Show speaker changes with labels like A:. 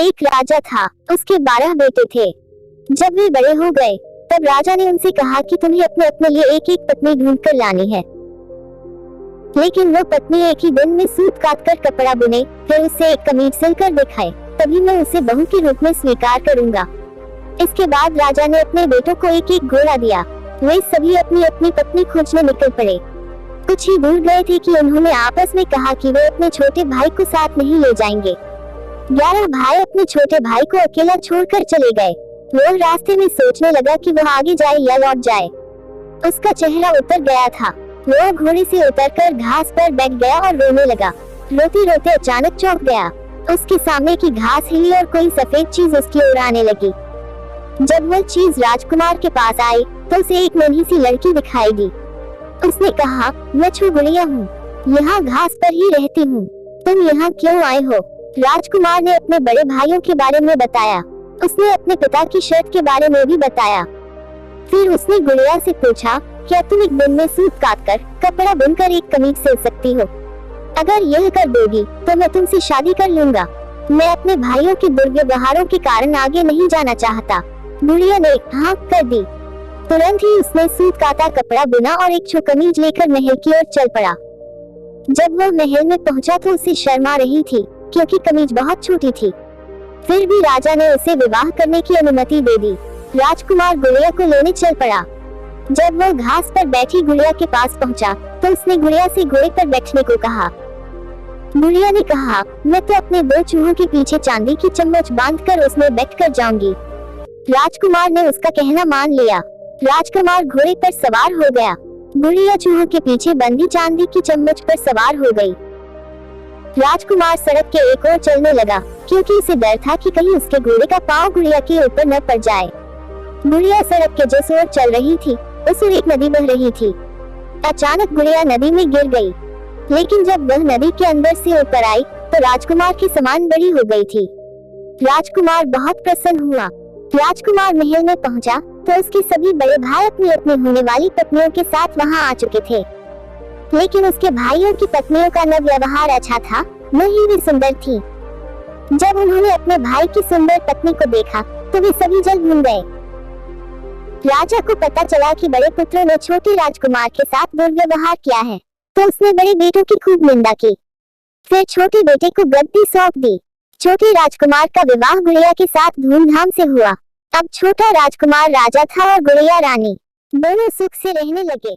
A: एक राजा था, उसके 12 बेटे थे। जब वे बड़े हो गए तब राजा ने उनसे कहा कि तुम्हें अपने अपने लिए एक एक पत्नी ढूंढ कर लानी है। लेकिन वो पत्नी एक ही दिन में सूत काट कर कपड़ा बुने, फिर उससे एक कमीज सिलकर दिखाए, तभी मैं उसे बहू के रूप में स्वीकार करूंगा। इसके बाद राजा ने अपने बेटों को एक एक घोड़ा दिया। वे सभी अपनी अपनी पत्नी खोजने निकल पड़े। कुछ ही दूर गए थे कि उन्होंने आपस में कहा कि वे अपने छोटे भाई को साथ नहीं ले जाएंगे। 11 भाई अपने छोटे भाई को अकेला छोड़कर चले गए। वो रास्ते में सोचने लगा कि वह आगे जाए या लौट जाए। उसका चेहरा उतर गया था। वो घोड़े से उतरकर घास पर बैठ गया और रोने लगा। रोते रोते अचानक चौंक गया। उसके सामने की घास हिली और कोई सफेद चीज उसकी ओर आने लगी। जब वह चीज राजकुमार के पास आई तो उसे एक नन्ही सी लड़की दिखाई दी। उसने कहा, मैं छू गुड़िया हूँ, यहाँ घास पर ही रहती हूँ, तुम यहाँ क्यों आए हो? राजकुमार ने अपने बड़े भाइयों के बारे में बताया। उसने अपने पिता की शर्त के बारे में भी बताया। फिर उसने गुड़िया से पूछा, क्या तुम एक दिन में सूत काटकर कपड़ा बुनकर एक कमीज सिल सकती हो? अगर यह कर दोगी तो मैं तुमसे शादी कर लूंगा। मैं अपने भाइयों के दुर्व्यवहारों के कारण आगे नहीं जाना चाहता। गुड़िया ने हाँ कर दी। तुरंत ही उसने सूत काटा, कपड़ा बुना और एक छो कमीज लेकर महल की ओर चल पड़ा। जब वह महल में पहुंचा तो उसे शर्मा रही थी क्योंकि कमीज बहुत छोटी थी। फिर भी राजा ने उसे विवाह करने की अनुमति दे दी। राजकुमार गुड़िया को लेने चल पड़ा। जब वह घास पर बैठी गुड़िया के पास पहुंचा तो उसने गुड़िया से घोड़े पर बैठने को कहा। गुड़िया ने कहा, मैं तो अपने 2 चूहों के पीछे चांदी की चम्मच बांधकर उसमें बैठकर जाऊंगी। राजकुमार ने उसका कहना मान लिया। राजकुमार घोड़े पर सवार हो गया। गुड़िया चूहों के पीछे बंधी चांदी की चम्मच पर सवार हो गई। राजकुमार सड़क के एक ओर चलने लगा क्योंकि उसे डर था कि कहीं उसके घोड़े का पांव गुड़िया के ऊपर न पड़ जाए। गुड़िया सड़क के जिस ओर चल रही थी उस ओर एक नदी बह रही थी। अचानक गुड़िया नदी में गिर गई, लेकिन जब वह नदी के अंदर से ऊपर आई तो राजकुमार के समान बड़ी हो गई थी। राजकुमार बहुत प्रसन्न हुआ। राजकुमार महल में पहुंचा तो उसके सभी बड़े भाई अपनी अपनी होने वाली पत्नियों के साथ वहां आ चुके थे। लेकिन उसके भाइयों की पत्नियों का न व्यवहार अच्छा था, न ही वे सुंदर थी। जब उन्होंने अपने भाई की सुंदर पत्नी को देखा तो वे सभी जल भून गए। राजा को पता चला कि बड़े पुत्रों ने छोटे राजकुमार के साथ दुर्व्यवहार किया है, तो उसने बड़े बेटों की खूब निंदा की। फिर छोटे बेटे को गद्दी सौंप दी। छोटे राजकुमार का विवाह गुड़िया के साथ धूमधाम से हुआ। अब छोटा राजकुमार राजा था और गुड़िया रानी। दोनों सुख से रहने लगे।